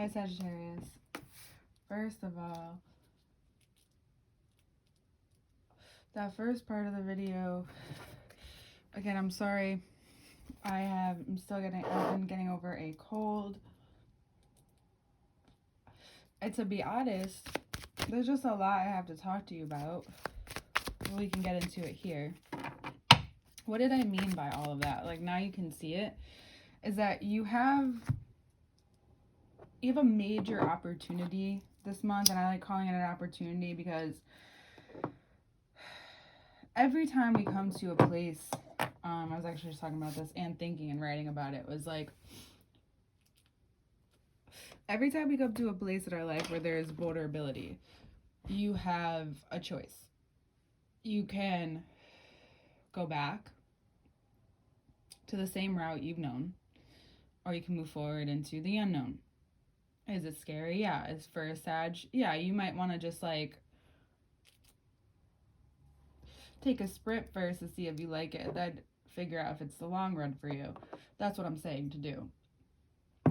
Sagittarius. First of all, that first part of the video, again, I'm sorry. I've been getting over a cold. And to be honest, there's just a lot I have to talk to you about. We can get into it here. What did I mean by all of that? Like, now you can see it. Is that you have a major opportunity this month, and I like calling it an opportunity because every time we come to a place, I was actually just talking about this and thinking and writing about it, was like, every time we come to a place in our life where there is vulnerability, you have a choice. You can go back to the same route you've known, or you can move forward into the unknown. Is it scary? Yeah. As for a Sag, yeah, you might want to just like take a sprint first to see if you like it, then figure out if it's the long run for you. That's what I'm saying to do.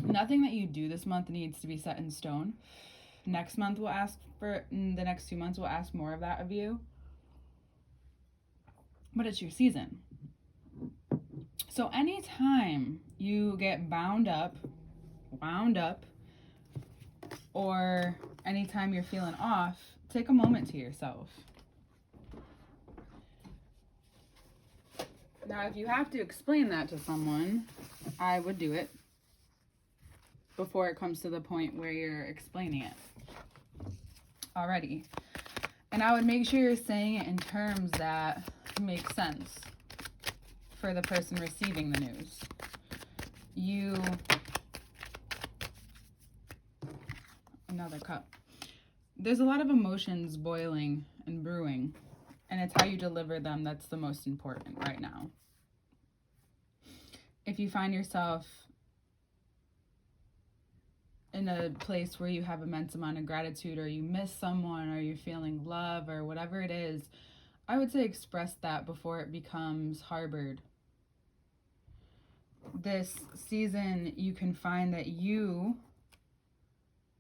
Nothing that you do this month needs to be set in stone. Next month we'll ask for, the next 2 months we'll ask more of that of you. But it's your season. So anytime you get wound up, or anytime you're feeling off, take a moment to yourself. Now, if you have to explain that to someone, I would do it before it comes to the point where you're explaining it already. And I would make sure you're saying it in terms that make sense for the person receiving the news. Another cup. There's a lot of emotions boiling and brewing, and it's how you deliver them that's the most important right now. If you find yourself in a place where you have immense amount of gratitude, or you miss someone, or you're feeling love, or whatever it is, I would say express that before it becomes harbored. This season, you can find that you,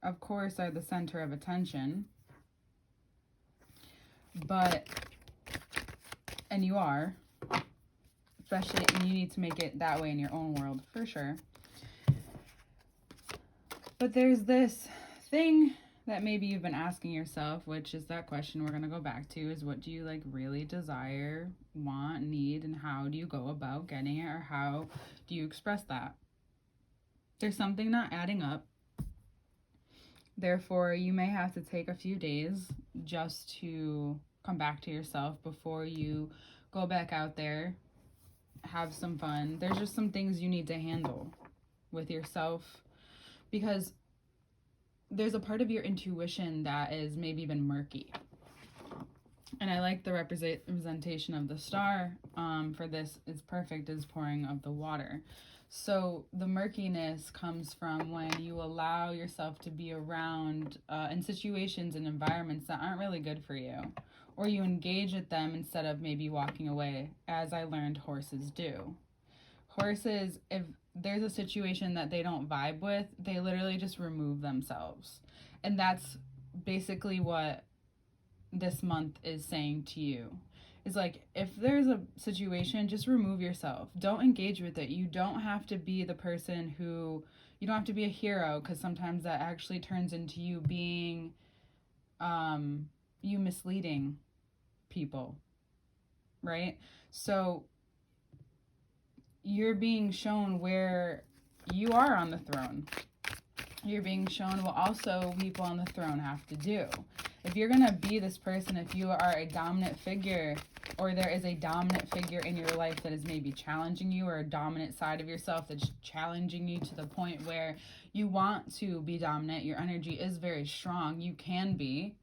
of course, are the center of attention, and you are, especially, and you need to make it that way in your own world, for sure. But there's this thing that maybe you've been asking yourself, which is that question we're going to go back to, is what do you like really desire, want, need, and how do you go about getting it, or how do you express that? There's something not adding up. Therefore, you may have to take a few days just to come back to yourself before you go back out there, have some fun. There's just some things you need to handle with yourself, because there's a part of your intuition that is maybe been murky. And I like the representation of the star for this is perfect, is pouring of the water. So the murkiness comes from when you allow yourself to be around in situations and environments that aren't really good for you, or you engage with them instead of maybe walking away, as I learned horses do. Horses, if there's a situation that they don't vibe with, they literally just remove themselves. And that's basically what this month is saying to you. Is like, if there's a situation, just remove yourself. Don't engage with it. You don't have to be the person who, you don't have to be a hero, because sometimes that actually turns into you being, you misleading people, right? So you're being shown where you are on the throne. You're being shown what also people on the throne have to do. If you're going to be this person, if you are a dominant figure, or there is a dominant figure in your life that is maybe challenging you, or a dominant side of yourself that's challenging you to the point where you want to be dominant, your energy is very strong, you can be,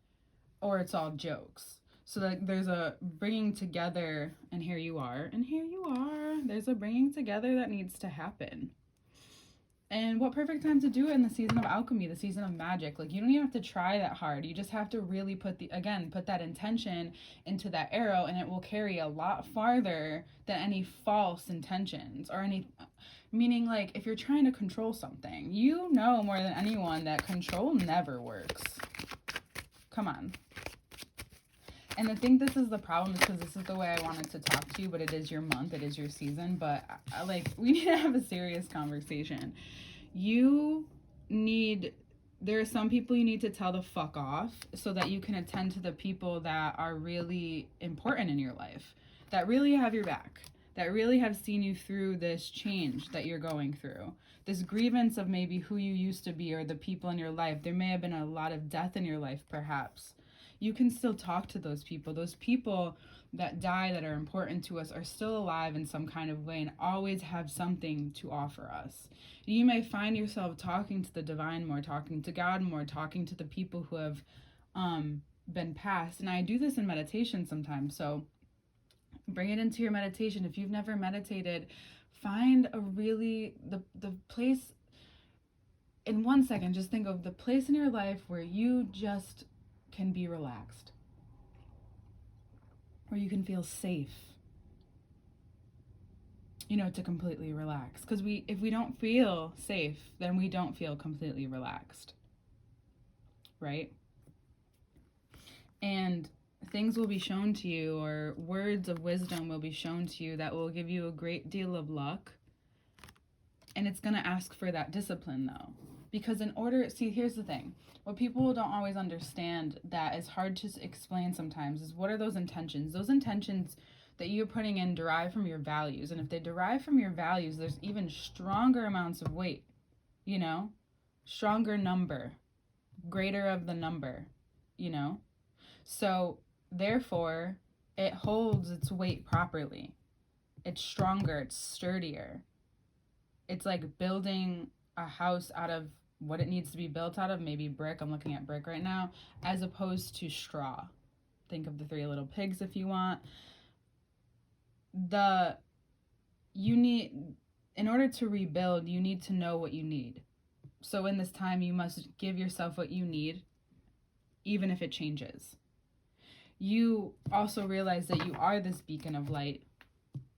or it's all jokes. So that there's a bringing together, and here you are, there's a bringing together that needs to happen. And what perfect time to do it in the season of alchemy, the season of magic. Like, you don't even have to try that hard. You just have to really put that intention into that arrow, and it will carry a lot farther than any false intentions or any, Meaning, like, if you're trying to control something, you know more than anyone that control never works. Come on. And I think this is the problem, because this is the way I wanted to talk to you, but it is your month, it is your season, but, like, we need to have a serious conversation. There are some people you need to tell to fuck off so that you can attend to the people that are really important in your life, that really have your back, that really have seen you through this change that you're going through, this grievance of maybe who you used to be or the people in your life. There may have been a lot of death in your life, perhaps. You can still talk to those people. Those people that die that are important to us are still alive in some kind of way and always have something to offer us. You may find yourself talking to the divine more, talking to God more, talking to the people who have been passed. And I do this in meditation sometimes, so bring it into your meditation. If you've never meditated, find the place, in 1 second, just think of the place in your life where you just can be relaxed, where you can feel safe, to completely relax. Because if we don't feel safe, then we don't feel completely relaxed, right? And things will be shown to you, or words of wisdom will be shown to you that will give you a great deal of luck. And it's going to ask for that discipline, though. Because here's the thing. What people don't always understand, that is hard to explain sometimes, is what are those intentions? Those intentions that you're putting in derive from your values. And if they derive from your values, there's even stronger amounts of weight, stronger number, greater of the number, So therefore, it holds its weight properly. It's stronger, it's sturdier. It's like building a house out of what it needs to be built out of, maybe brick. I'm looking at brick right now, as opposed to straw. Think of the Three Little Pigs if you want. In order to rebuild, you need to know what you need. So in this time, you must give yourself what you need, even if it changes. You also realize that you are this beacon of light.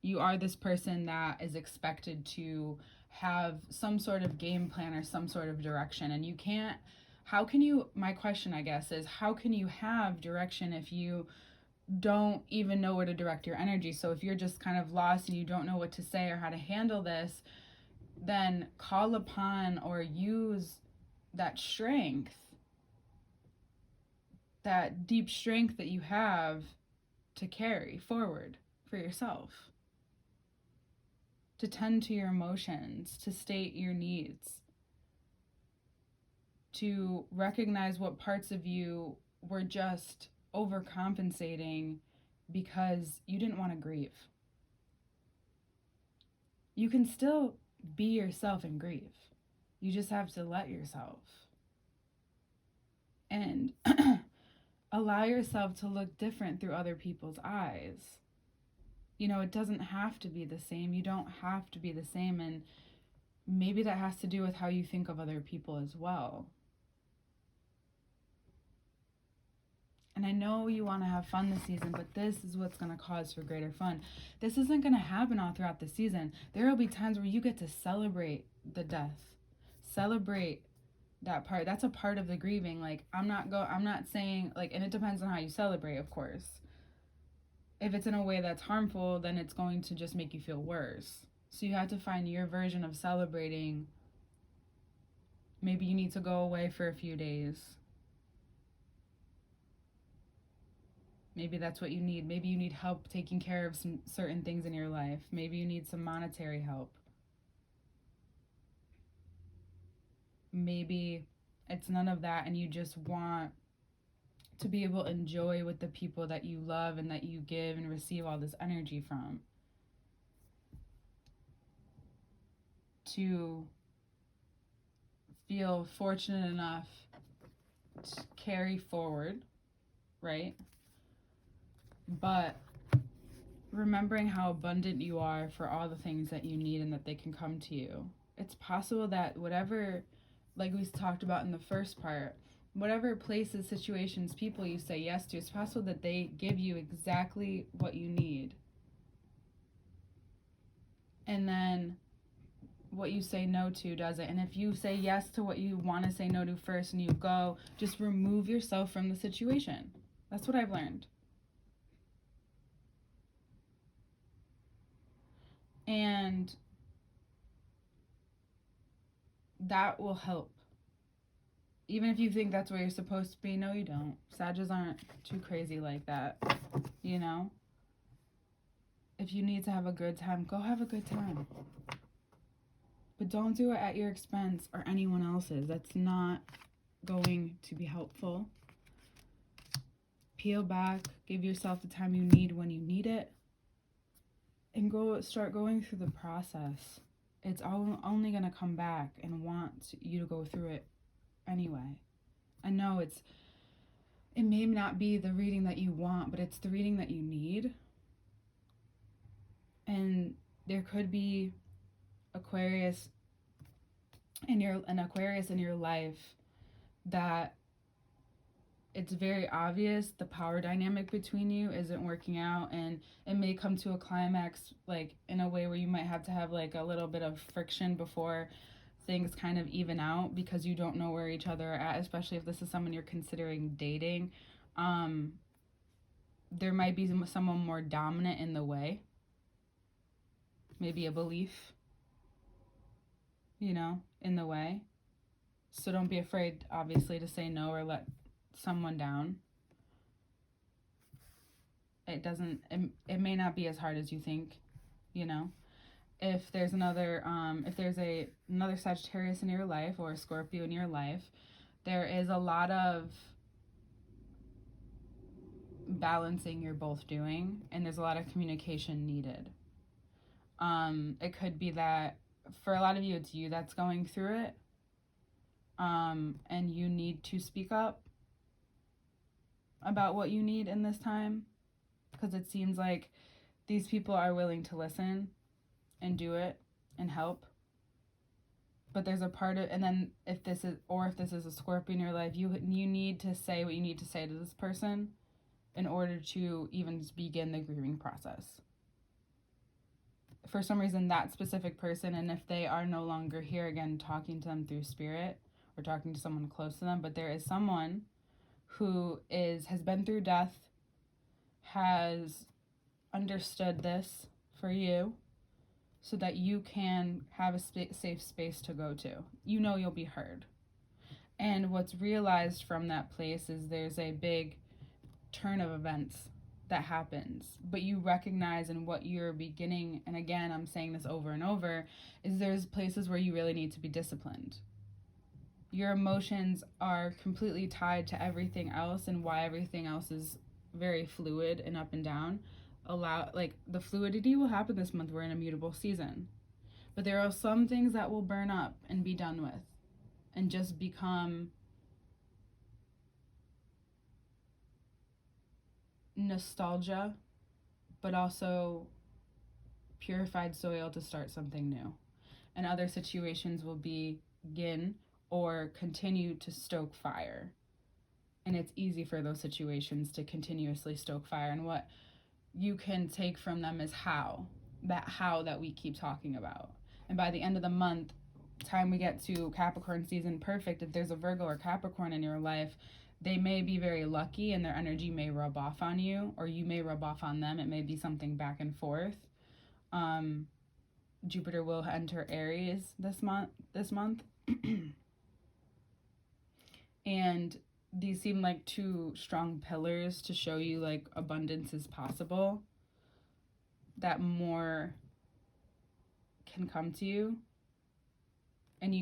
You are this person that is expected to have some sort of game plan or some sort of direction. And my question, I guess, is how can you have direction if you don't even know where to direct your energy? So if you're just kind of lost and you don't know what to say or how to handle this, then call upon or use that strength, that deep strength that you have to carry forward for yourself, to tend to your emotions, to state your needs, to recognize what parts of you were just overcompensating because you didn't want to grieve. You can still be yourself and grieve. You just have to let yourself. And allow yourself to look different through other people's eyes. It doesn't have to be the same. You don't have to be the same. And maybe that has to do with how you think of other people as well. And I know you want to have fun this season, but this is what's going to cause for greater fun. This isn't going to happen all throughout the season. There will be times where you get to celebrate the death. Celebrate that part. That's a part of the grieving. Like, I'm not saying, like, and it depends on how you celebrate, of course. If it's in a way that's harmful, then it's going to just make you feel worse. So you have to find your version of celebrating. Maybe you need to go away for a few days. Maybe that's what you need. Maybe you need help taking care of some certain things in your life. Maybe you need some monetary help. Maybe it's none of that and you just want to be able to enjoy with the people that you love and that you give and receive all this energy from. To feel fortunate enough to carry forward, right? But remembering how abundant you are for all the things that you need and that they can come to you. It's possible that whatever, like we talked about in the first part, whatever places, situations, people you say yes to, it's possible that they give you exactly what you need. And then what you say no to does it. And if you say yes to what you want to say no to first and you go, just remove yourself from the situation. That's what I've learned. And that will help. Even if you think that's where you're supposed to be, no, you don't. Sages aren't too crazy like that, you know? If you need to have a good time, go have a good time. But don't do it at your expense or anyone else's. That's not going to be helpful. Peel back, give yourself the time you need when you need it, and start going through the process. It's only going to come back and want you to go through it anyway. I know it may not be the reading that you want, but it's the reading that you need. And there could be an Aquarius in your life that it's very obvious the power dynamic between you isn't working out, and it may come to a climax like in a way where you might have to have like a little bit of friction before things kind of even out, because you don't know where each other are at, especially if this is someone you're considering dating. There might be someone more dominant in the way, maybe a belief, in the way. So don't be afraid, obviously, to say no or let someone down. It may not be as hard as you think, If there's another Sagittarius in your life or a Scorpio in your life, there is a lot of balancing you're both doing, and there's a lot of communication needed. It could be that for a lot of you, it's you that's going through it, and you need to speak up about what you need in this time, because it seems like these people are willing to listen and do it and help. But there's a part of, and then if this is a Scorpio in your life, you need to say what you need to say to this person in order to even begin the grieving process. For some reason, that specific person, and if they are no longer here, again, talking to them through spirit or talking to someone close to them, but there is someone who has been through death, has understood this for you, so that you can have a safe space to go to. You'll be heard. And what's realized from that place is there's a big turn of events that happens, but you recognize in what you're beginning, and again, I'm saying this over and over, is there's places where you really need to be disciplined. Your emotions are completely tied to everything else, and why everything else is very fluid and up and down. The fluidity will happen this month. We're in a mutable season, but there are some things that will burn up and be done with and just become nostalgia, but also purified soil to start something new. And other situations will begin or continue to stoke fire. And it's easy for those situations to continuously stoke fire. And what you can take from them is how that we keep talking about. And by the end of the month, time we get to Capricorn season perfect, if there's a Virgo or Capricorn in your life, they may be very lucky and their energy may rub off on you, or you may rub off on them. It may be something back and forth. Jupiter will enter Aries this month. And these seem like two strong pillars to show you like abundance is possible, that more can come to you. And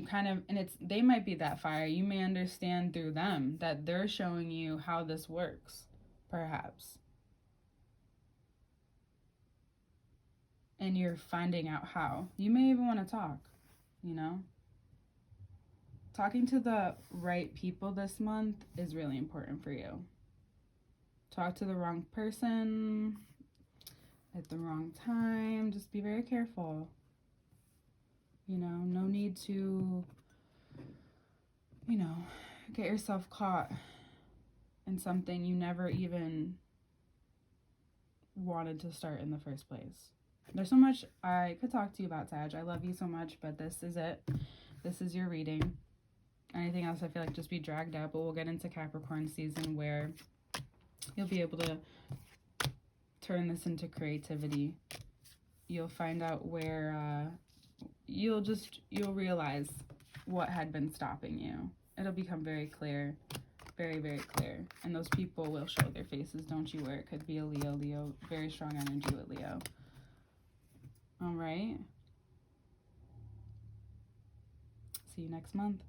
they might be that fire. You may understand through them that they're showing you how this works, perhaps. And you're finding out how. You may even want to talk, Talking to the right people this month is really important for you. Talk to the wrong person at the wrong time. Just be very careful. No need to, get yourself caught in something you never even wanted to start in the first place. There's so much I could talk to you about, Sag. I love you so much, but this is it. This is your reading. Anything else, I feel like just be dragged out, but we'll get into Capricorn season where you'll be able to turn this into creativity. You'll find out where you'll realize what had been stopping you. It'll become very clear, very, very clear. And those people will show their faces, don't you worry. It could be a Leo, very strong energy with Leo. All right. See you next month.